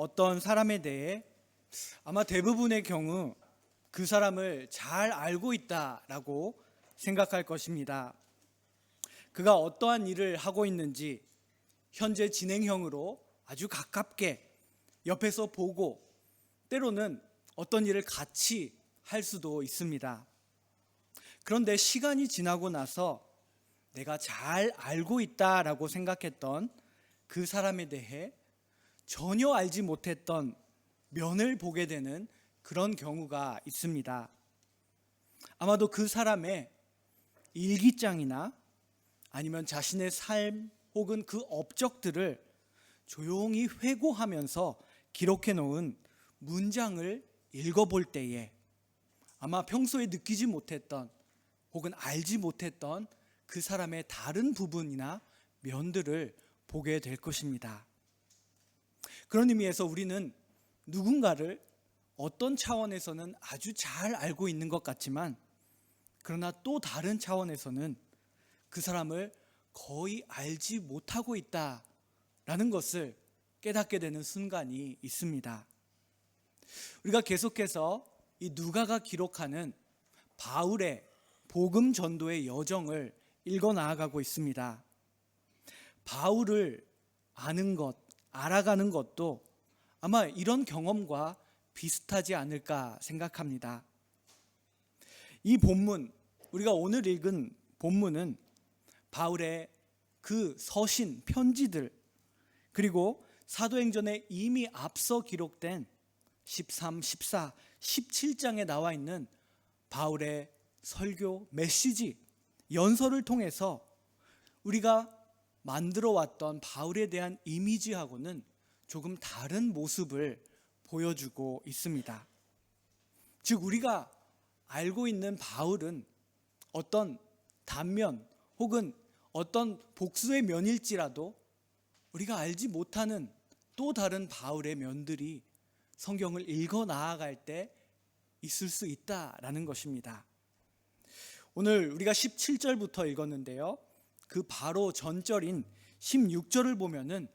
어떤 사람에 대해 아마 대부분의 경우 그 사람을 잘 알고 있다라고 생각할 것입니다. 그가 어떠한 일을 하고 있는지 현재 진행형으로 아주 가깝게 옆에서 보고 때로는 어떤 일을 같이 할 수도 있습니다. 그런데 시간이 지나고 나서 내가 잘 알고 있다라고 생각했던 그 사람에 대해 전혀 알지 못했던 면을 보게 되는 그런 경우가 있습니다. 아마도 그 사람의 일기장이나 아니면 자신의 삶 혹은 그 업적들을 조용히 회고하면서 기록해 놓은 문장을 읽어볼 때에 아마 평소에 느끼지 못했던 혹은 알지 못했던 그 사람의 다른 부분이나 면들을 보게 될 것입니다. 그런 의미에서 우리는 누군가를 어떤 차원에서는 아주 잘 알고 있는 것 같지만 그러나 또 다른 차원에서는 그 사람을 거의 알지 못하고 있다라는 것을 깨닫게 되는 순간이 있습니다. 우리가 계속해서 이 누가가 기록하는 바울의 복음 전도의 여정을 읽어 나아가고 있습니다. 바울을 아는 것, 알아가는 것도 아마 이런 경험과 비슷하지 않을까 생각합니다. 이 본문, 우리가 오늘 읽은 본문은 바울의 그 서신, 편지들, 그리고 사도행전에 이미 앞서 기록된 13, 14, 17장에 나와 있는 바울의 설교, 메시지, 연설을 통해서 우리가 만들어 왔던 바울에 대한 이미지하고는 조금 다른 모습을 보여주고 있습니다. 즉 우리가 알고 있는 바울은 어떤 단면 혹은 어떤 복수의 면일지라도 우리가 알지 못하는 또 다른 바울의 면들이 성경을 읽어 나아갈 때 있을 수 있다라는 것입니다. 오늘 우리가 17절부터 읽었는데요. 그 바로 전절인 16절을 보면은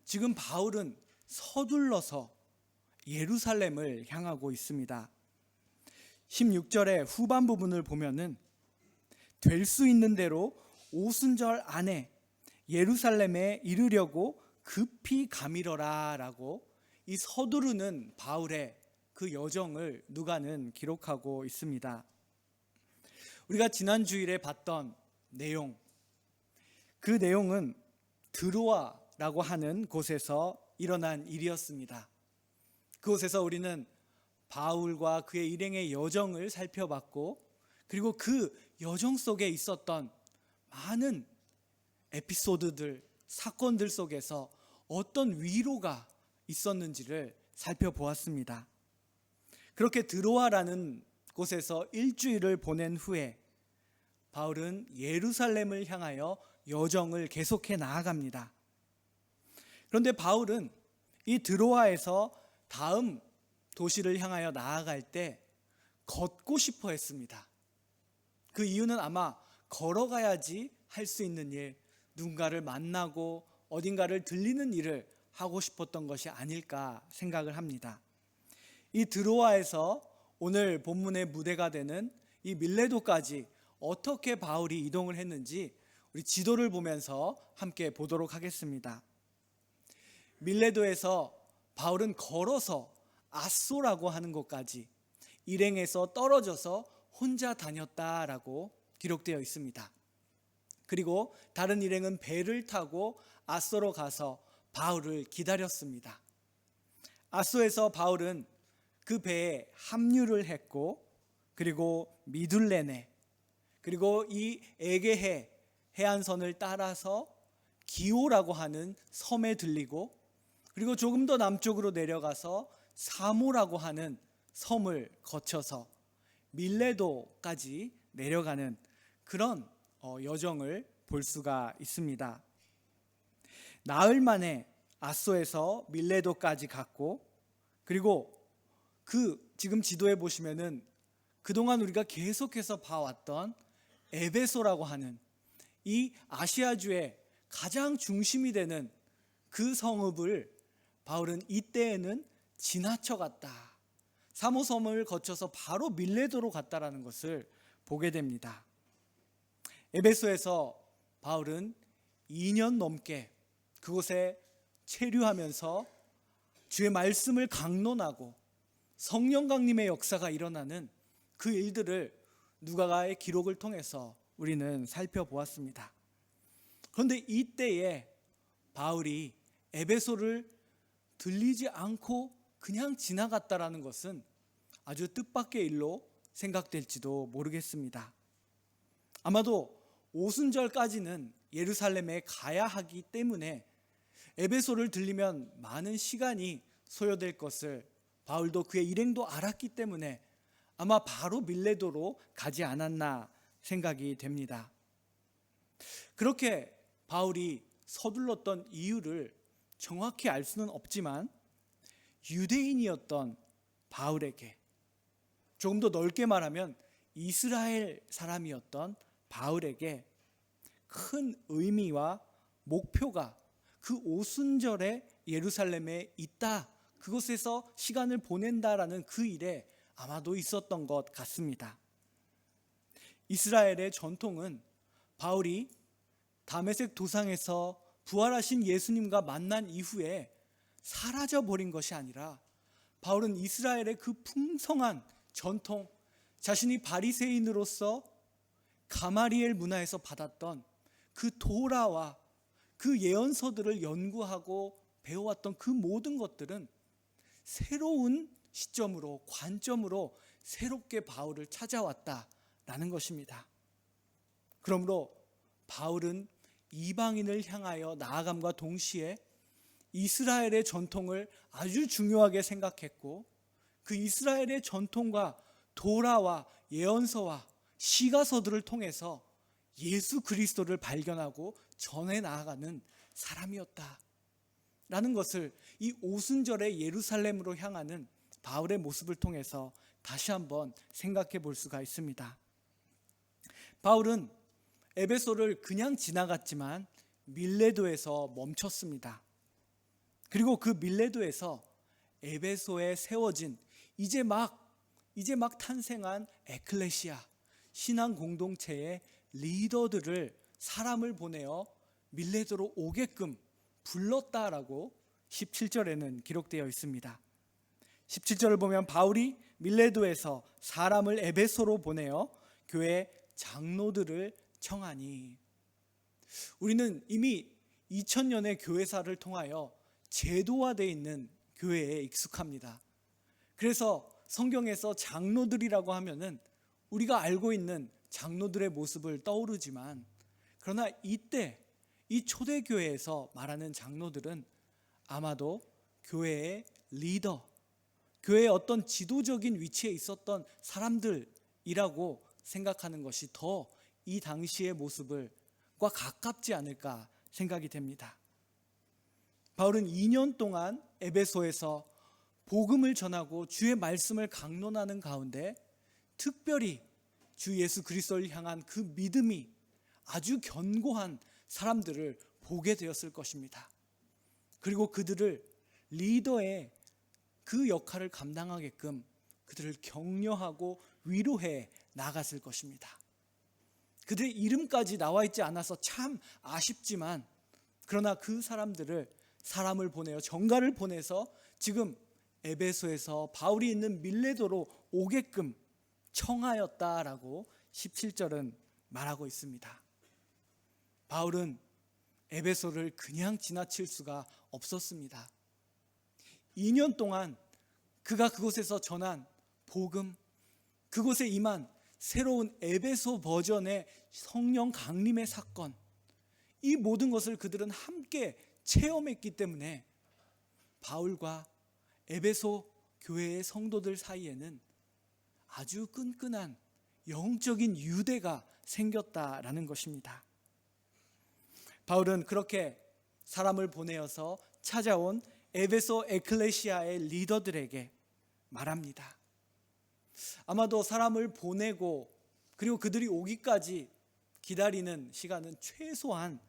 지금 바울은 서둘러서 예루살렘을 향하고 있습니다. 16절의 후반 부분을 보면은 될 수 있는 대로 오순절 안에 예루살렘에 이르려고 급히 가미러라 라고 이 서두르는 바울의 그 여정을 누가는 기록하고 있습니다. 우리가 지난 주일에 봤던 내용, 그 내용은 드로아라고 하는 곳에서 일어난 일이었습니다. 그곳에서 우리는 바울과 그의 일행의 여정을 살펴봤고 그리고 그 여정 속에 있었던 많은 에피소드들, 사건들 속에서 어떤 위로가 있었는지를 살펴보았습니다. 그렇게 드로아라는 곳에서 일주일을 보낸 후에 바울은 예루살렘을 향하여 여정을 계속해 나아갑니다. 그런데 바울은 이 드로아에서 다음 도시를 향하여 나아갈 때 걷고 싶어 했습니다. 그 이유는 아마 걸어가야지 할 수 있는 일, 누군가를 만나고 어딘가를 들리는 일을 하고 싶었던 것이 아닐까 생각을 합니다. 이 드로아에서 오늘 본문의 무대가 되는 이 밀레도까지 어떻게 바울이 이동을 했는지 우리 지도를 보면서 함께 보도록 하겠습니다. 밀레도에서 바울은 걸어서 아소라고 하는 곳까지 일행에서 떨어져서 혼자 다녔다라고 기록되어 있습니다. 그리고 다른 일행은 배를 타고 아소로 가서 바울을 기다렸습니다. 아소에서 바울은 그 배에 합류를 했고 그리고 미둘레네 그리고 이 에게해 해안선을 따라서 기오라고 하는 섬에 들리고 그리고 조금 더 남쪽으로 내려가서 사모라고 하는 섬을 거쳐서 밀레도까지 내려가는 그런 여정을 볼 수가 있습니다. 나흘 만에 아소에서 밀레도까지 갔고 그리고 그 지금 지도에 보시면은 그동안 우리가 계속해서 봐왔던 에베소라고 하는 이 아시아주의 가장 중심이 되는 그 성읍을 바울은 이때에는 지나쳐 갔다. 사모섬을 거쳐서 바로 밀레도로 갔다라는 것을 보게 됩니다. 에베소에서 바울은 2년 넘게 그곳에 체류하면서 주의 말씀을 강론하고 성령 강림의 역사가 일어나는 그 일들을 누가의 기록을 통해서 우리는 살펴보았습니다. 그런데 이때에 바울이 에베소를 들리지 않고 그냥 지나갔다라는 것은 아주 뜻밖의 일로 생각될지도 모르겠습니다. 아마도 오순절까지는 예루살렘에 가야 하기 때문에 에베소를 들리면 많은 시간이 소요될 것을 바울도 그의 일행도 알았기 때문에 아마 바로 밀레도로 가지 않았나 생각이 됩니다. 그렇게 바울이 서둘렀던 이유를 정확히 알 수는 없지만 유대인이었던 바울에게, 조금 더 넓게 말하면 이스라엘 사람이었던 바울에게 큰 의미와 목표가 그 오순절에 예루살렘에 있다, 그곳에서 시간을 보낸다라는 그 일에 아마도 있었던 것 같습니다. 이스라엘의 전통은 바울이 다메섹 도상에서 부활하신 예수님과 만난 이후에 사라져버린 것이 아니라 바울은 이스라엘의 그 풍성한 전통, 자신이 바리새인으로서 가마리엘 문화에서 받았던 그 도라와 그 예언서들을 연구하고 배워왔던 그 모든 것들은 새로운 시점으로, 관점으로 새롭게 바울을 찾아왔다라는 것입니다. 그러므로 바울은 이방인을 향하여 나아감과 동시에 이스라엘의 전통을 아주 중요하게 생각했고, 그 이스라엘의 전통과 도라와 예언서와 시가서들을 통해서 예수 그리스도를 발견하고 전해 나아가는 사람이었다 라는 것을 이 오순절의 예루살렘으로 향하는 바울의 모습을 통해서 다시 한번 생각해 볼 수가 있습니다. 바울은 에베소를 그냥 지나갔지만 밀레도에서 멈췄습니다. 그리고 그 밀레도에서 에베소에 세워진 이제 막 탄생한 에클레시아, 신앙 공동체의 리더들을, 사람을 보내어 밀레도로 오게끔 불렀다라고 17절에는 기록되어 있습니다. 17절을 보면 바울이 밀레도에서 사람을 에베소로 보내어 교회 장로들을 청하니, 우리는 이미 2000년의 교회사를 통하여 제도화되어 있는 교회에 익숙합니다. 그래서 성경에서 장로들이라고 하면은 우리가 알고 있는 장로들의 모습을 떠오르지만, 그러나 이때 이 초대교회에서 말하는 장로들은 아마도 교회의 리더, 교회의 어떤 지도적인 위치에 있었던 사람들이라고 생각하는 것이 더 이 당시의 모습과 가깝지 않을까 생각이 됩니다. 바울은 2년 동안 에베소에서 복음을 전하고 주의 말씀을 강론하는 가운데 특별히 주 예수 그리스도를 향한 그 믿음이 아주 견고한 사람들을 보게 되었을 것입니다. 그리고 그들을 리더의 그 역할을 감당하게끔 그들을 격려하고 위로해 나갔을 것입니다. 그들의 이름까지 나와 있지 않아서 참 아쉽지만, 그러나 그 사람을 보내어, 정가를 보내서 지금 에베소에서 바울이 있는 밀레도로 오게끔 청하였다라고 17절은 말하고 있습니다. 바울은 에베소를 그냥 지나칠 수가 없었습니다. 2년 동안 그가 그곳에서 전한 복음, 그곳에 임한 새로운 에베소 버전의 성령 강림의 사건, 이 모든 것을 그들은 함께 체험했기 때문에 바울과 에베소 교회의 성도들 사이에는 아주 끈끈한 영적인 유대가 생겼다라는 것입니다. 바울은 그렇게 사람을 보내어서 찾아온 에베소 에클레시아의 리더들에게 말합니다. 아마도 사람을 보내고 그리고 그들이 오기까지 기다리는 시간은 최소한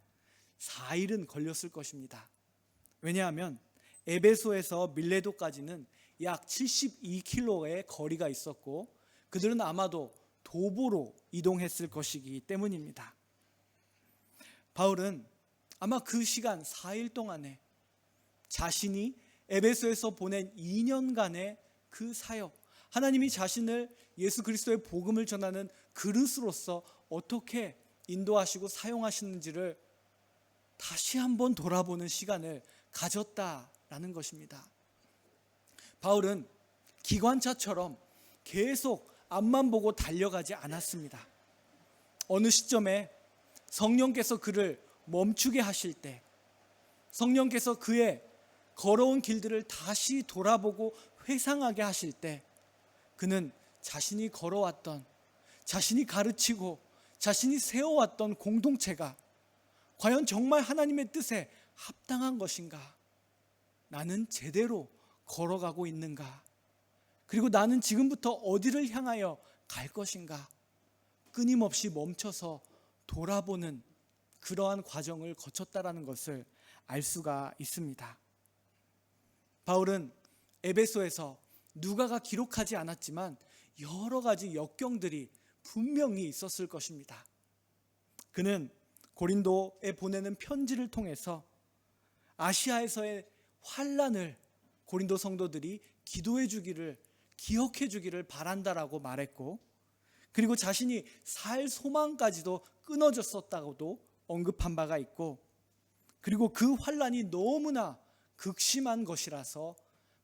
4일은 걸렸을 것입니다. 왜냐하면 에베소에서 밀레도까지는 약 72km의 거리가 있었고 그들은 아마도 도보로 이동했을 것이기 때문입니다. 바울은 아마 그 시간 4일 동안에 자신이 에베소에서 보낸 2년간의 그 사역, 하나님이 자신을 예수 그리스도의 복음을 전하는 그릇으로서 어떻게 인도하시고 사용하시는지를 다시 한번 돌아보는 시간을 가졌다라는 것입니다. 바울은 기관차처럼 계속 앞만 보고 달려가지 않았습니다. 어느 시점에 성령께서 그를 멈추게 하실 때, 성령께서 그의 걸어온 길들을 다시 돌아보고 회상하게 하실 때, 그는 자신이 걸어왔던, 자신이 가르치고 자신이 세워왔던 공동체가 과연 정말 하나님의 뜻에 합당한 것인가? 나는 제대로 걸어가고 있는가? 그리고 나는 지금부터 어디를 향하여 갈 것인가? 끊임없이 멈춰서 돌아보는 그러한 과정을 거쳤다라는 것을 알 수가 있습니다. 바울은 에베소에서 누가가 기록하지 않았지만 여러 가지 역경들이 분명히 있었을 것입니다. 그는 고린도에 보내는 편지를 통해서 아시아에서의 환난을 고린도 성도들이 기도해 주기를, 기억해 주기를 바란다라고 말했고, 그리고 자신이 살 소망까지도 끊어졌었다고도 언급한 바가 있고, 그리고 그 환난이 너무나 극심한 것이라서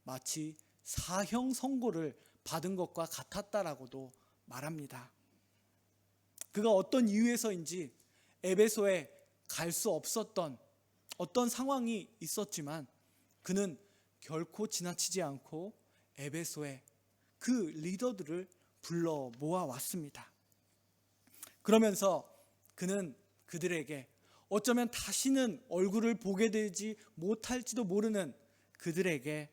마치 사형 선고를 받은 것과 같았다라고도 말합니다. 그가 어떤 이유에서인지 에베소에 갈 수 없었던 어떤 상황이 있었지만 그는 결코 지나치지 않고 에베소에 그 리더들을 불러 모아왔습니다. 그러면서 그는 그들에게 어쩌면 다시는 얼굴을 보게 되지 못할지도 모르는 그들에게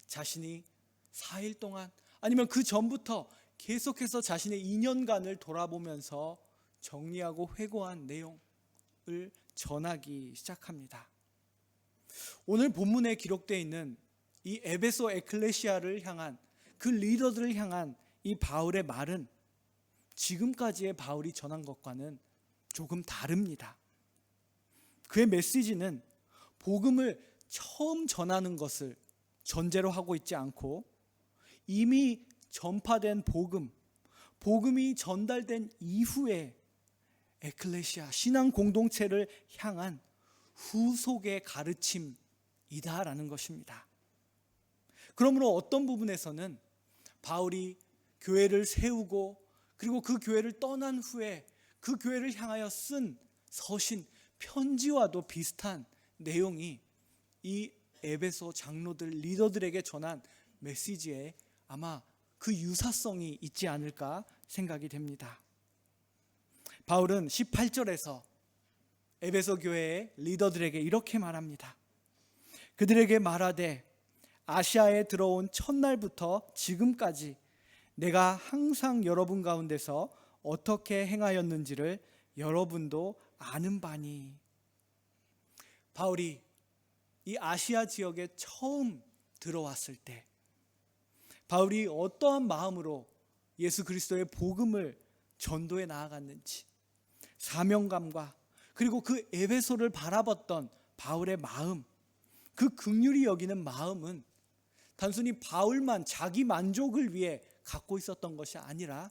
자신이 4일 동안 아니면 그 전부터 계속해서 자신의 2년간을 돌아보면서 정리하고 회고한 내용을 전하기 시작합니다. 오늘 본문에 기록되어 있는 이 에베소 에클레시아를 향한, 그 리더들을 향한 이 바울의 말은 지금까지의 바울이 전한 것과는 조금 다릅니다. 그의 메시지는 복음을 처음 전하는 것을 전제로 하고 있지 않고 이미 전파된 복음이 전달된 이후에 에클레시아, 신앙 공동체를 향한 후속의 가르침이다라는 것입니다. 그러므로 어떤 부분에서는 바울이 교회를 세우고 그리고 그 교회를 떠난 후에 그 교회를 향하여 쓴 서신, 편지와도 비슷한 내용이 이 에베소 장로들, 리더들에게 전한 메시지에 아마 그 유사성이 있지 않을까 생각이 됩니다. 바울은 18절에서 에베소 교회의 리더들에게 이렇게 말합니다. 그들에게 말하되 아시아에 들어온 첫날부터 지금까지 내가 항상 여러분 가운데서 어떻게 행하였는지를 여러분도 아는 바니. 바울이 이 아시아 지역에 처음 들어왔을 때 바울이 어떠한 마음으로 예수 그리스도의 복음을 전도해 나아갔는지, 사명감과 그리고 그 에베소를 바라봤던 바울의 마음, 그 긍휼히 여기는 마음은 단순히 바울만 자기 만족을 위해 갖고 있었던 것이 아니라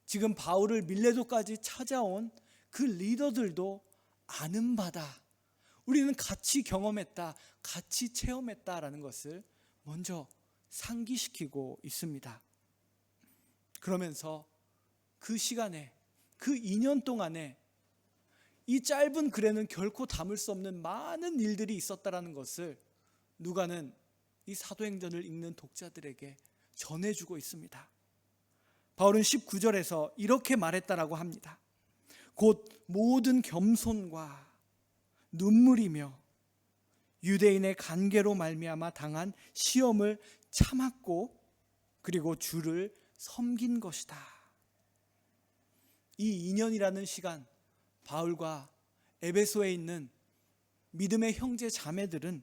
지금 바울을 밀레도까지 찾아온 그 리더들도 아는 바다, 우리는 같이 경험했다, 같이 체험했다라는 것을 먼저 상기시키고 있습니다. 그러면서 그 시간에, 그 2년 동안에 이 짧은 글에는 결코 담을 수 없는 많은 일들이 있었다라는 것을 누가는 이 사도행전을 읽는 독자들에게 전해주고 있습니다. 바울은 19절에서 이렇게 말했다라고 합니다. 곧 모든 겸손과 눈물이며 유대인의 간계로 말미암아 당한 시험을 참았고 그리고 주를 섬긴 것이다. 이 2년이라는 시간, 바울과 에베소에 있는 믿음의 형제 자매들은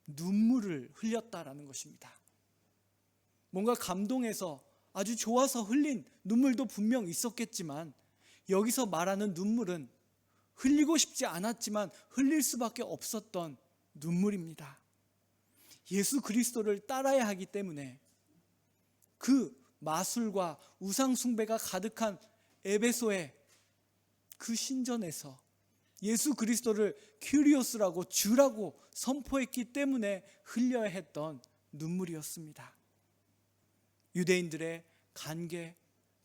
눈물을 흘렸다라는 것입니다. 뭔가 감동해서 아주 좋아서 흘린 눈물도 분명 있었겠지만 여기서 말하는 눈물은 흘리고 싶지 않았지만 흘릴 수밖에 없었던 눈물입니다. 예수 그리스도를 따라야 하기 때문에 그 마술과 우상 숭배가 가득한 에베소의 그 신전에서 예수 그리스도를 큐리오스라고 주라고 선포했기 때문에 흘려야 했던 눈물이었습니다. 유대인들의 간계,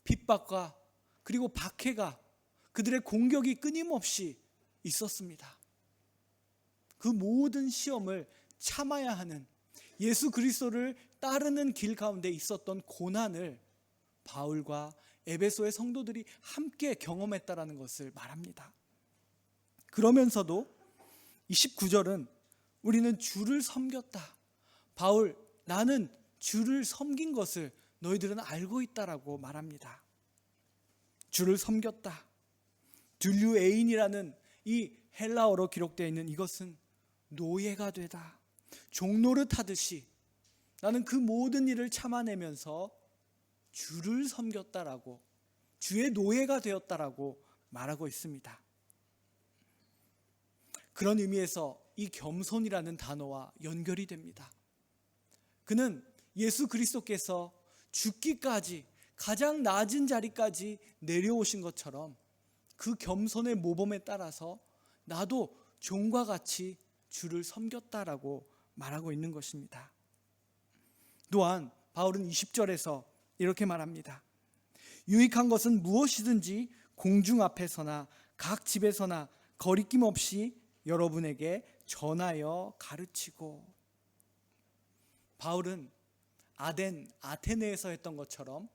핍박과 그리고 박해가 그들의 공격이 끊임없이 있었습니다. 그 모든 시험을 참아야 하는 예수 그리스도를 따르는 길 가운데 있었던 고난을 바울과 에베소의 성도들이 함께 경험했다라는 것을 말합니다. 그러면서도 29절은 우리는 주를 섬겼다. 바울, 나는 주를 섬긴 것을 너희들은 알고 있다라고 말합니다. 주를 섬겼다. 듈류에인이라는 이 헬라어로 기록되어 있는 이것은 노예가 되다. 종노릇 하듯이 나는 그 모든 일을 참아내면서 주를 섬겼다라고, 주의 노예가 되었다라고 말하고 있습니다. 그런 의미에서 이 겸손이라는 단어와 연결이 됩니다. 그는 예수 그리스도께서 죽기까지 가장 낮은 자리까지 내려오신 것처럼 그 겸손의 모범에 따라서 나도 종과 같이 주를 섬겼다라고 말하고 있는 것입니다. 또한 바울은 20절에서 이렇게 말합니다. 유익한 것은 무엇이든지 공중 앞에서나 각 집에서나 거리낌 없이 여러분에게 전하여 가르치고. 바울은 아테네에서 했던 것처럼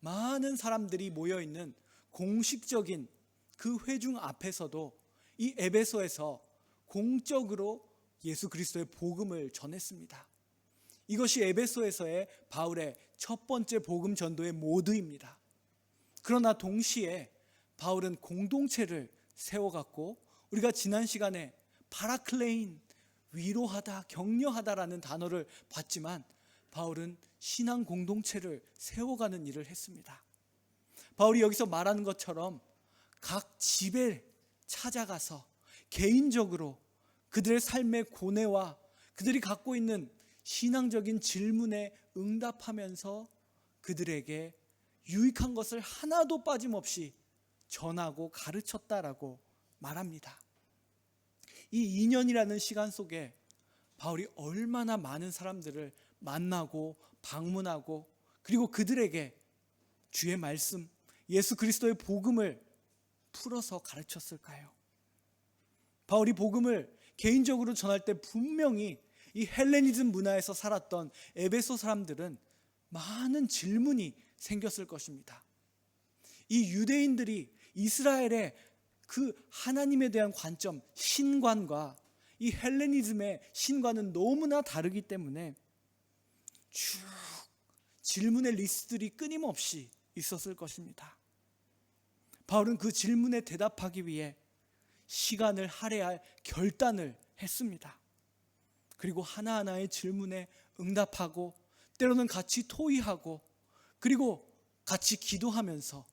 많은 사람들이 모여있는 공식적인 그 회중 앞에서도 이 에베소에서 공적으로 예수 그리스도의 복음을 전했습니다. 이것이 에베소에서의 바울의 첫 번째 복음 전도의 모드입니다. 그러나 동시에 바울은 공동체를 세워갔고, 우리가 지난 시간에 파라클레인, 위로하다, 격려하다라는 단어를 봤지만 바울은 신앙 공동체를 세워가는 일을 했습니다. 바울이 여기서 말하는 것처럼 각 집에 찾아가서 개인적으로 그들의 삶의 고뇌와 그들이 갖고 있는 신앙적인 질문에 응답하면서 그들에게 유익한 것을 하나도 빠짐없이 전하고 가르쳤다라고 말합니다. 이 2년이라는 시간 속에 바울이 얼마나 많은 사람들을 만나고 방문하고 그리고 그들에게 주의 말씀, 예수 그리스도의 복음을 풀어서 가르쳤을까요? 바울이 복음을 개인적으로 전할 때 분명히 이 헬레니즘 문화에서 살았던 에베소 사람들은 많은 질문이 생겼을 것입니다. 이 유대인들이 이스라엘의 그 하나님에 대한 관점, 신관과 이 헬레니즘의 신관은 너무나 다르기 때문에 쭉 질문의 리스트들이 끊임없이 있었을 것입니다. 바울은 그 질문에 대답하기 위해 시간을 할애할 결단을 했습니다. 그리고 하나하나의 질문에 응답하고 때로는 같이 토의하고 그리고 같이 기도하면서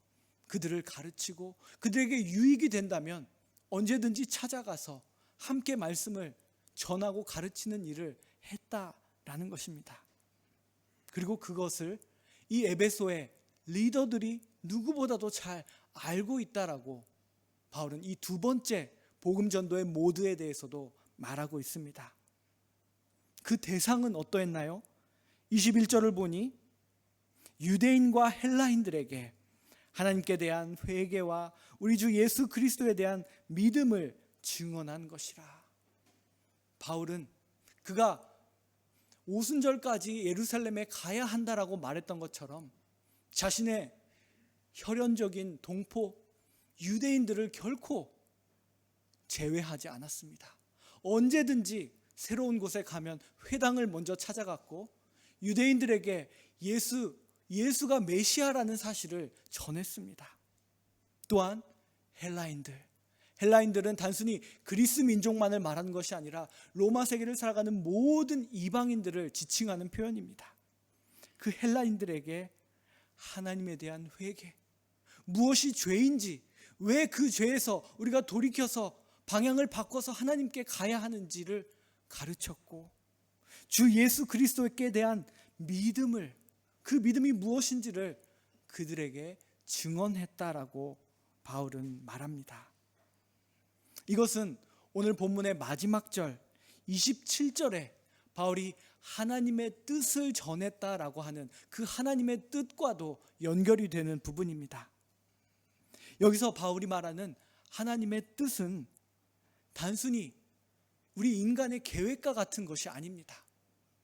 그들을 가르치고 그들에게 유익이 된다면 언제든지 찾아가서 함께 말씀을 전하고 가르치는 일을 했다라는 것입니다. 그리고 그것을 이 에베소의 리더들이 누구보다도 잘 알고 있다라고 바울은 이 두 번째 복음 전도의 모드에 대해서도 말하고 있습니다. 그 대상은 어떠했나요? 21절을 보니 유대인과 헬라인들에게 하나님께 대한 회개와 우리 주 예수 그리스도에 대한 믿음을 증언한 것이라. 바울은 그가 오순절까지 예루살렘에 가야 한다라고 말했던 것처럼 자신의 혈연적인 동포 유대인들을 결코 제외하지 않았습니다. 언제든지 새로운 곳에 가면 회당을 먼저 찾아갔고 유대인들에게 예수가 메시아라는 사실을 전했습니다. 또한 헬라인들은 단순히 그리스 민족만을 말하는 것이 아니라 로마 세계를 살아가는 모든 이방인들을 지칭하는 표현입니다. 그 헬라인들에게 하나님에 대한 회개, 무엇이 죄인지, 왜 그 죄에서 우리가 돌이켜서 방향을 바꿔서 하나님께 가야 하는지를 가르쳤고, 주 예수 그리스도께 대한 믿음을, 그 믿음이 무엇인지를 그들에게 증언했다라고 바울은 말합니다. 이것은 오늘 본문의 마지막 절 27절에 바울이 하나님의 뜻을 전했다라고 하는 그 하나님의 뜻과도 연결이 되는 부분입니다. 여기서 바울이 말하는 하나님의 뜻은 단순히 우리 인간의 계획과 같은 것이 아닙니다.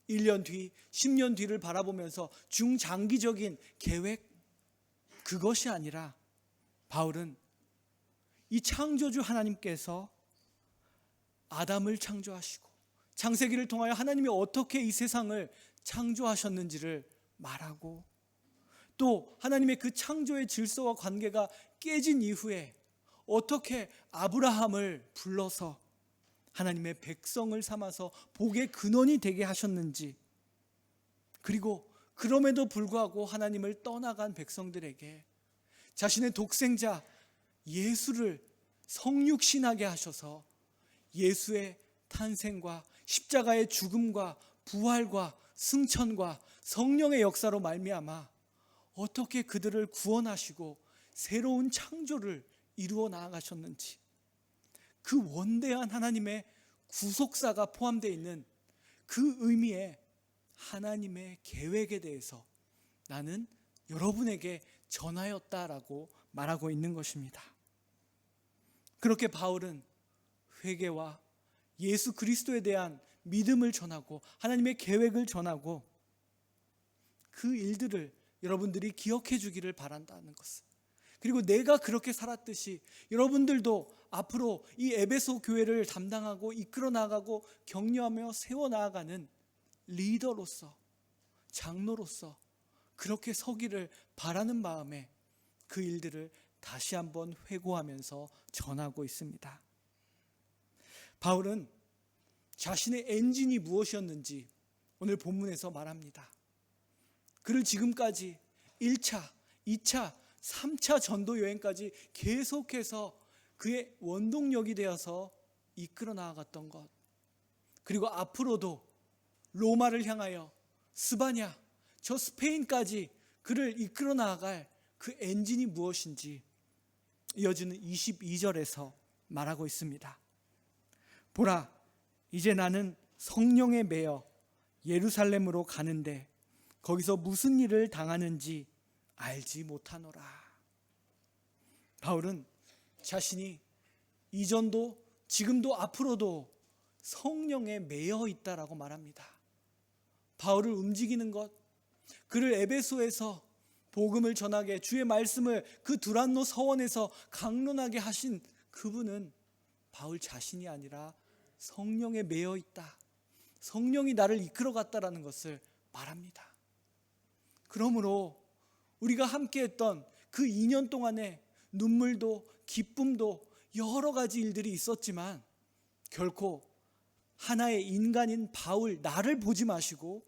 1년 뒤, 10년 뒤를 바라보면서 중장기적인 계획, 그것이 아니라 바울은 이 창조주 하나님께서 아담을 창조하시고 창세기를 통하여 하나님이 어떻게 이 세상을 창조하셨는지를 말하고, 또 하나님의 그 창조의 질서와 관계가 깨진 이후에 어떻게 아브라함을 불러서 하나님의 백성을 삼아서 복의 근원이 되게 하셨는지, 그리고 그럼에도 불구하고 하나님을 떠나간 백성들에게 자신의 독생자 예수를 성육신하게 하셔서 예수의 탄생과 십자가의 죽음과 부활과 승천과 성령의 역사로 말미암아 어떻게 그들을 구원하시고 새로운 창조를 이루어 나아가셨는지, 그 원대한 하나님의 구속사가 포함되어 있는 그 의미의 하나님의 계획에 대해서 나는 여러분에게 전하였다라고 말하고 있는 것입니다. 그렇게 바울은 회개와 예수 그리스도에 대한 믿음을 전하고 하나님의 계획을 전하고, 그 일들을 여러분들이 기억해 주기를 바란다는 것을, 그리고 내가 그렇게 살았듯이 여러분들도 앞으로 이 에베소 교회를 담당하고 이끌어 나가고 격려하며 세워 나아가는 리더로서, 장로로서 그렇게 서기를 바라는 마음에 그 일들을 다시 한번 회고하면서 전하고 있습니다. 바울은 자신의 엔진이 무엇이었는지 오늘 본문에서 말합니다. 그를 지금까지 1차, 2차, 3차 전도 여행까지 계속해서 그의 원동력이 되어서 이끌어 나아갔던 것, 그리고 앞으로도 로마를 향하여 스바냐, 저 스페인까지 그를 이끌어 나아갈 그 엔진이 무엇인지 이어지는 22절에서 말하고 있습니다. 보라, 이제 나는 성령에 매여 예루살렘으로 가는데 거기서 무슨 일을 당하는지 알지 못하노라. 바울은 자신이 이전도 지금도 앞으로도 성령에 매여 있다라고 말합니다. 바울을 움직이는 것, 그를 에베소에서 복음을 전하게, 주의 말씀을 그 두란노 서원에서 강론하게 하신 그분은 바울 자신이 아니라 성령에 매여 있다, 성령이 나를 이끌어 갔다라는 것을 말합니다. 그러므로 우리가 함께했던 그 2년 동안에 눈물도 기쁨도 여러 가지 일들이 있었지만 결코 하나의 인간인 바울, 나를 보지 마시고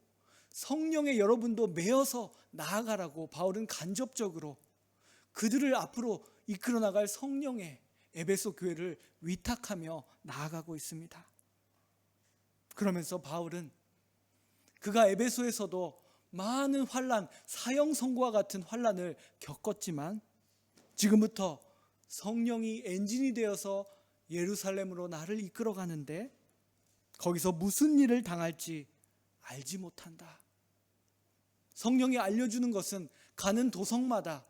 성령의 여러분도 매어서 나아가라고 바울은 간접적으로 그들을 앞으로 이끌어 나갈 성령의 에베소 교회를 위탁하며 나아가고 있습니다. 그러면서 바울은 그가 에베소에서도 많은 환난, 사형 선고와 같은 환난을 겪었지만 지금부터 성령이 엔진이 되어서 예루살렘으로 나를 이끌어 가는데 거기서 무슨 일을 당할지 알지 못한다. 성령이 알려주는 것은 가는 도성마다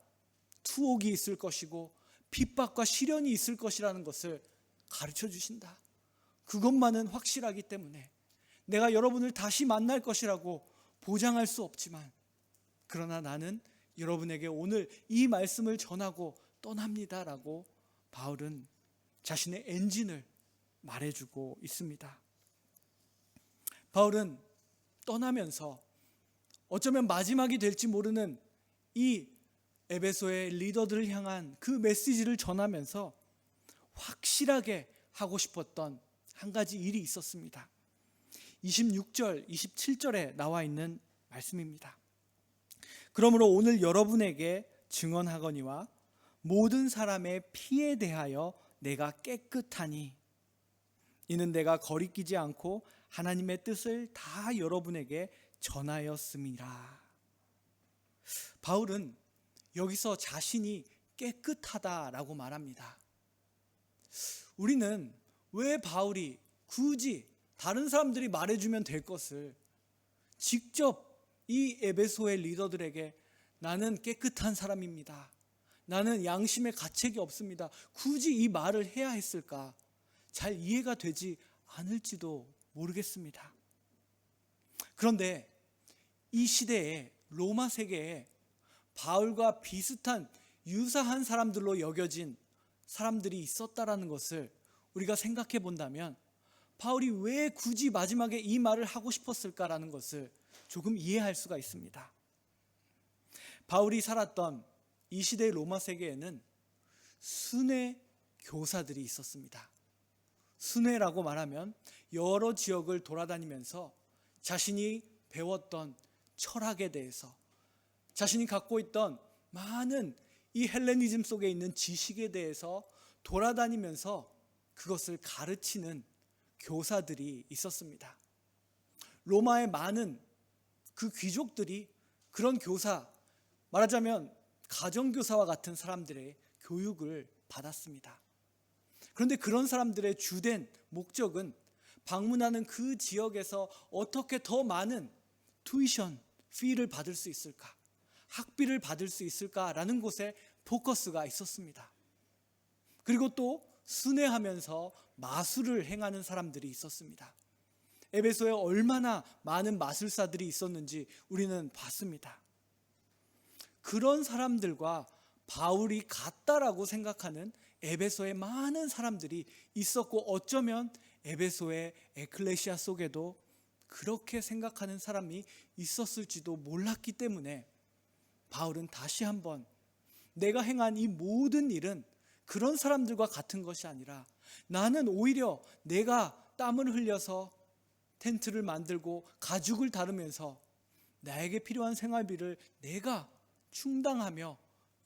투옥이 있을 것이고 핍박과 시련이 있을 것이라는 것을 가르쳐 주신다. 그것만은 확실하기 때문에 내가 여러분을 다시 만날 것이라고 보장할 수 없지만, 그러나 나는 여러분에게 오늘 이 말씀을 전하고 떠납니다라고 바울은 자신의 엔진을 말해주고 있습니다. 바울은 떠나면서 어쩌면 마지막이 될지 모르는 이 에베소의 리더들을 향한 그 메시지를 전하면서 확실하게 하고 싶었던 한 가지 일이 있었습니다. 26절, 27절에 나와 있는 말씀입니다. 그러므로 오늘 여러분에게 증언하거니와 모든 사람의 피에 대하여 내가 깨끗하니 이는 내가 거리끼지 않고 하나님의 뜻을 다 여러분에게 전하였음이라. 바울은 여기서 자신이 깨끗하다라고 말합니다. 우리는 왜 바울이 굳이 다른 사람들이 말해주면 될 것을 직접 이 에베소의 리더들에게 나는 깨끗한 사람입니다, 나는 양심의 가책이 없습니다, 굳이 이 말을 해야 했을까? 잘 이해가 되지 않을지도 모르겠습니다. 그런데 이 시대에 로마 세계에 바울과 비슷한 유사한 사람들로 여겨진 사람들이 있었다라는 것을 우리가 생각해 본다면 바울이 왜 굳이 마지막에 이 말을 하고 싶었을까라는 것을 조금 이해할 수가 있습니다. 바울이 살았던 이 시대의 로마 세계에는 순회 교사들이 있었습니다. 순회라고 말하면 여러 지역을 돌아다니면서 자신이 배웠던 철학에 대해서, 자신이 갖고 있던 많은 이 헬레니즘 속에 있는 지식에 대해서 돌아다니면서 그것을 가르치는 교사들이 있었습니다. 로마의 많은 그 귀족들이 그런 교사, 말하자면 가정교사와 같은 사람들의 교육을 받았습니다. 그런데 그런 사람들의 주된 목적은 방문하는 그 지역에서 어떻게 더 많은 투이션, 피를 받을 수 있을까, 학비를 받을 수 있을까라는 곳에 포커스가 있었습니다. 그리고 또 순회하면서 마술을 행하는 사람들이 있었습니다. 에베소에 얼마나 많은 마술사들이 있었는지 우리는 봤습니다. 그런 사람들과 바울이 같다라고 생각하는 에베소에 많은 사람들이 있었고, 어쩌면 에베소의 에클레시아 속에도 그렇게 생각하는 사람이 있었을지도 몰랐기 때문에 바울은 다시 한번 내가 행한 이 모든 일은 그런 사람들과 같은 것이 아니라 나는 오히려 내가 땀을 흘려서 텐트를 만들고 가죽을 다루면서 나에게 필요한 생활비를 내가 충당하며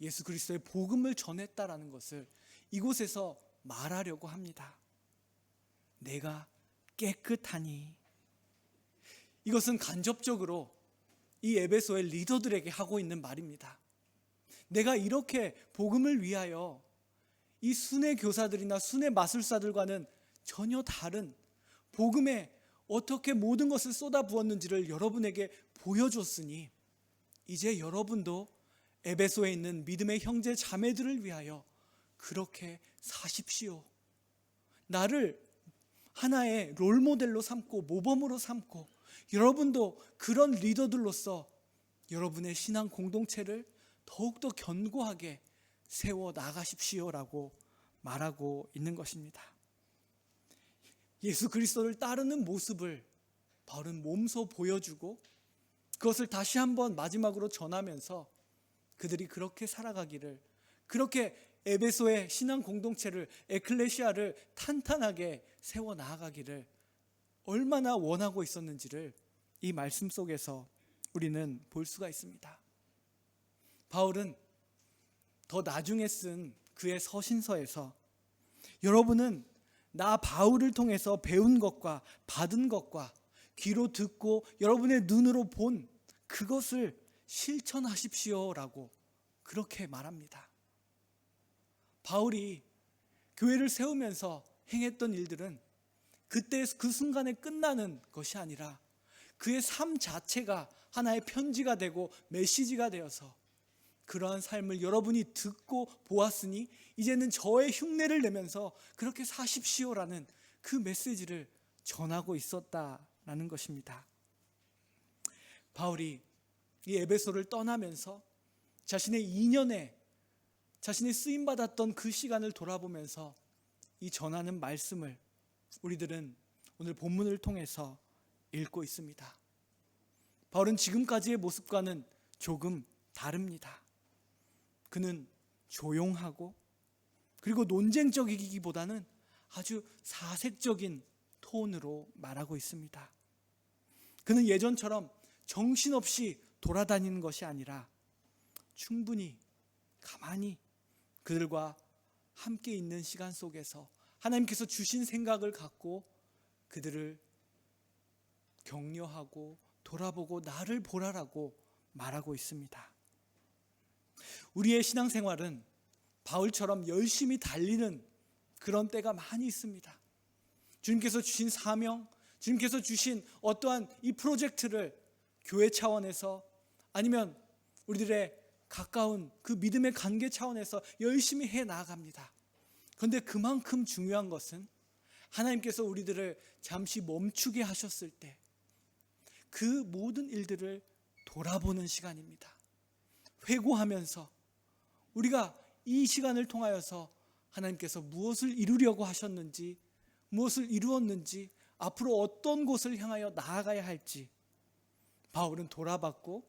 예수 그리스도의 복음을 전했다라는 것을 이곳에서 말하려고 합니다. 내가 깨끗하니. 이것은 간접적으로 이 에베소의 리더들에게 하고 있는 말입니다. 내가 이렇게 복음을 위하여 이 순회 교사들이나 순회 마술사들과는 전혀 다른 복음에 어떻게 모든 것을 쏟아부었는지를 여러분에게 보여줬으니 이제 여러분도 에베소에 있는 믿음의 형제 자매들을 위하여 그렇게 사십시오. 나를 하나의 롤모델로 삼고 모범으로 삼고 여러분도 그런 리더들로서 여러분의 신앙 공동체를 더욱더 견고하게 세워 나가십시오라고 말하고 있는 것입니다. 예수 그리스도를 따르는 모습을 바울은 몸소 보여주고 그것을 다시 한번 마지막으로 전하면서 그들이 그렇게 살아가기를, 그렇게 에베소의 신앙 공동체를, 에클레시아를 탄탄하게 세워 나아가기를 얼마나 원하고 있었는지를 이 말씀 속에서 우리는 볼 수가 있습니다. 바울은 더 나중에 쓴 그의 서신서에서 여러분은 나 바울을 통해서 배운 것과 받은 것과 귀로 듣고 여러분의 눈으로 본 그것을 실천하십시오라고 그렇게 말합니다. 바울이 교회를 세우면서 행했던 일들은 그때 그 순간에 끝나는 것이 아니라 그의 삶 자체가 하나의 편지가 되고 메시지가 되어서 그러한 삶을 여러분이 듣고 보았으니 이제는 저의 흉내를 내면서 그렇게 사십시오라는 그 메시지를 전하고 있었다라는 것입니다. 바울이 이 에베소를 떠나면서 자신의 2년에 자신이 쓰임받았던 그 시간을 돌아보면서 이 전하는 말씀을 우리들은 오늘 본문을 통해서 읽고 있습니다. 바울은 지금까지의 모습과는 조금 다릅니다. 그는 조용하고 그리고 논쟁적이기보다는 아주 사색적인 톤으로 말하고 있습니다. 그는 예전처럼 정신없이 돌아다니는 것이 아니라 충분히 가만히 그들과 함께 있는 시간 속에서 하나님께서 주신 생각을 갖고 그들을 격려하고 돌아보고 나를 보라라고 말하고 있습니다. 우리의 신앙생활은 바울처럼 열심히 달리는 그런 때가 많이 있습니다. 주님께서 주신 사명, 주님께서 주신 어떠한 이 프로젝트를 교회 차원에서 아니면 우리들의 가까운 그 믿음의 관계 차원에서 열심히 해 나아갑니다. 그런데 그만큼 중요한 것은 하나님께서 우리들을 잠시 멈추게 하셨을 때 그 모든 일들을 돌아보는 시간입니다. 회고하면서 우리가 이 시간을 통하여서 하나님께서 무엇을 이루려고 하셨는지, 무엇을 이루었는지, 앞으로 어떤 곳을 향하여 나아가야 할지 바울은 돌아봤고,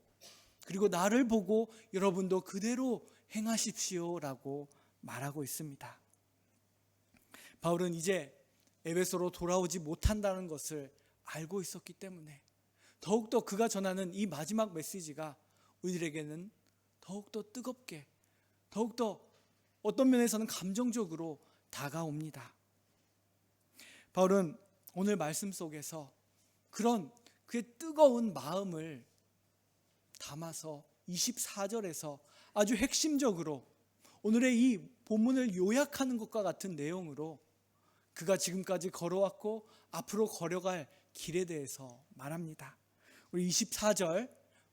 그리고 나를 보고 여러분도 그대로 행하십시오라고 말하고 있습니다. 바울은 이제 에베소로 돌아오지 못한다는 것을 알고 있었기 때문에 더욱더 그가 전하는 이 마지막 메시지가 우리들에게는 더욱더 뜨겁게, 더욱더 어떤 면에서는 감정적으로 다가옵니다. 바울은 오늘 말씀 속에서 그런 그의 뜨거운 마음을 담아서 24절에서 아주 핵심적으로 오늘의 이 본문을 요약하는 것과 같은 내용으로 그가 지금까지 걸어왔고 앞으로 걸어갈 길에 대해서 말합니다. 우리 24절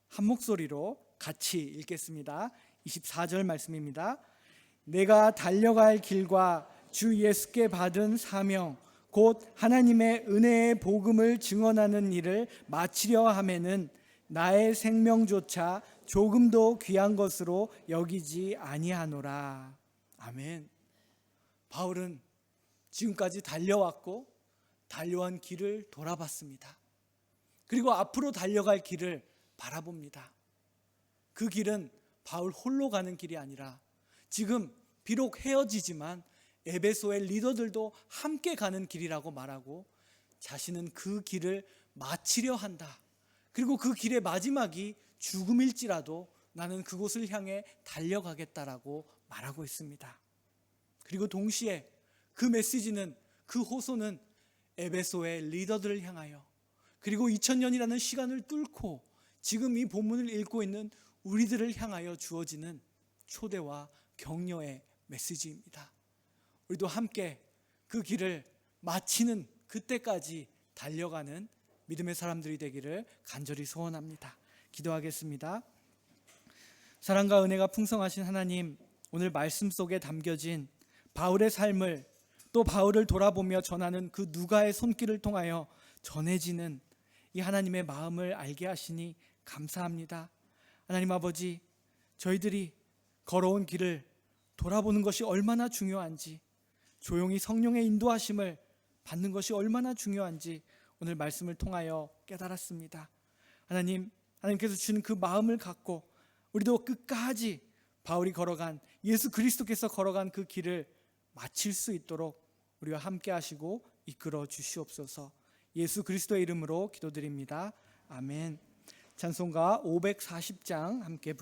한 목소리로 같이 읽겠습니다. 24절 말씀입니다. 내가 달려갈 길과 주 예수께 받은 사명 곧 하나님의 은혜의 복음을 증언하는 일을 마치려 하면은 나의 생명조차 조금도 귀한 것으로 여기지 아니하노라. 아멘. 바울은 지금까지 달려왔고 달려온 길을 돌아봤습니다. 그리고 앞으로 달려갈 길을 바라봅니다. 그 길은 바울 홀로 가는 길이 아니라 지금 비록 헤어지지만 에베소의 리더들도 함께 가는 길이라고 말하고 자신은 그 길을 마치려 한다. 그리고 그 길의 마지막이 죽음일지라도 나는 그곳을 향해 달려가겠다라고 말하고 있습니다. 그리고 동시에 그 메시지는, 그 호소는 에베소의 리더들을 향하여, 그리고 2000년이라는 시간을 뚫고 지금 이 본문을 읽고 있는 우리들을 향하여 주어지는 초대와 격려의 메시지입니다. 우리도 함께 그 길을 마치는 그때까지 달려가는 믿음의 사람들이 되기를 간절히 소원합니다. 기도하겠습니다. 사랑과 은혜가 풍성하신 하나님, 오늘 말씀 속에 담겨진 바울의 삶을 또 바울을 돌아보며 전하는 그 누가의 손길을 통하여 전해지는 이 하나님의 마음을 알게 하시니 감사합니다. 하나님 아버지, 저희들이 걸어온 길을 돌아보는 것이 얼마나 중요한지, 조용히 성령의 인도하심을 받는 것이 얼마나 중요한지 오늘 말씀을 통하여 깨달았습니다. 하나님께서 주신 그 마음을 갖고 우리도 끝까지 바울이 걸어간, 예수 그리스도께서 걸어간 그 길을 마칠 수 있도록 우리와 함께 하시고 이끌어 주시옵소서. 예수 그리스도의 이름으로 기도드립니다. 아멘. 찬송가 540장 함께